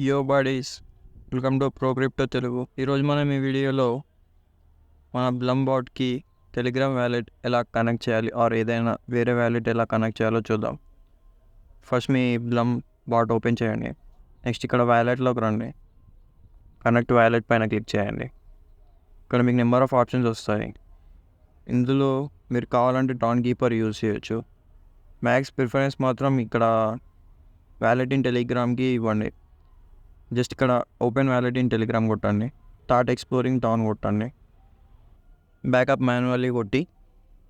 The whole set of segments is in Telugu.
యో bodies, welcome to pro crypto Telugu. ఈరోజు మనం ఈ వీడియోలో మన బ్లమ్ బాట్కి టెలిగ్రామ్ వ్యాలెట్ ఎలా కనెక్ట్ చేయాలి ఆర్ ఏదైనా వేరే వ్యాలెట్ ఎలా కనెక్ట్ చేయాలో చూద్దాం. ఫస్ట్ మీ బ్లమ్ బాట్ ఓపెన్ చేయండి. నెక్స్ట్ ఇక్కడ వ్యాలెట్లోకి రండి. కనెక్ట్ వ్యాలెట్ పైన క్లిక్ చేయండి. ఇక్కడ మీకు నెంబర్ ఆఫ్ ఆప్షన్స్ వస్తాయి. ఇందులో మీరు కావాలంటే డాన్ కీపర్ యూజ్ చేయొచ్చు. మ్యాక్స్ ప్రిఫరెన్స్ మాత్రం ఇక్కడ వ్యాలెట్ ఇన్ టెలిగ్రామ్కి ఇవ్వండి. జస్ట్ ఇక్కడ ఓపెన్ వ్యాలెట్ ఇన్ టెలిగ్రామ్ కొట్టండి. స్టార్ట్ ఎక్స్ప్లోరింగ్ టాన్ కొట్టండి. బ్యాకప్ మాన్యువల్లీ కొట్టి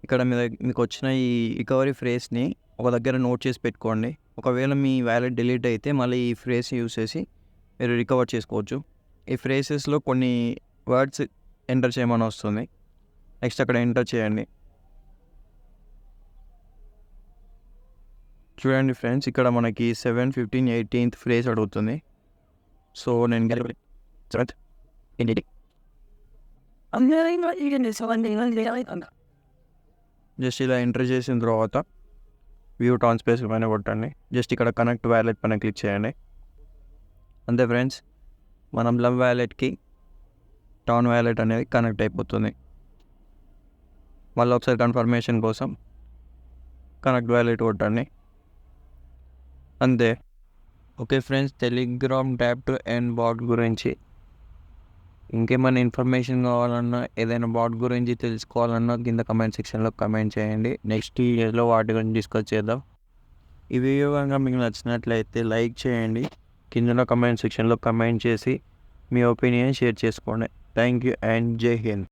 ఇక్కడ మీకు వచ్చిన ఈ రికవరీ ఫ్రేస్ని ఒక దగ్గర నోట్ చేసి పెట్టుకోండి. ఒకవేళ మీ వ్యాలెట్ డిలీట్ అయితే మళ్ళీ ఈ ఫ్రేస్ యూస్ చేసి మీరు రికవర్ చేసుకోవచ్చు. ఈ ఫ్రేసెస్లో కొన్ని వర్డ్స్ ఎంటర్ చేయమని వస్తుంది. నెక్స్ట్ అక్కడ ఎంటర్ చేయండి. చూడండి ఫ్రెండ్స్, ఇక్కడ మనకి 7, 15, 18th ఫ్రేస్ అడుగుతుంది. సో నేను జస్ట్ ఇలా ఎంటర్ చేసిన తర్వాత వ్యూ టాన్ స్పేస్ పైన కొట్టండి. జస్ట్ ఇక్కడ కనెక్ట్ వ్యాలెట్ పైన క్లిక్ చేయండి. అంతే ఫ్రెండ్స్, మన బ్లమ్ వ్యాలెట్కి టాన్ వ్యాలెట్ అనేది కనెక్ట్ అయిపోతుంది. మళ్ళీ ఒకసారి కన్ఫర్మేషన్ కోసం కనెక్ట్ వ్యాలెట్ కొట్టండి. అంతే. Okay friends, Telegram tap to earn bot గురించి ఇంకేమైనా ఇన్ఫర్మేషన్ కావాలన్నా, ఏదైనా బాట్ గురించి తెలుసుకోవాలన్నా కింద కమెంట్ సెక్షన్లో కమెంట్ చేయండి. నెక్స్ట్ వీడియోలో వాటి గురించి డిస్కస్ చేద్దాం. ఈ వీడియో కనుక మీకు నచ్చినట్లయితే లైక్ చేయండి. కింద కమెంట్ సెక్షన్లో కమెంట్ చేసి మీ ఒపీనియన్ షేర్ చేసుకోండి. థ్యాంక్ యూ అండ్ జై హింద్.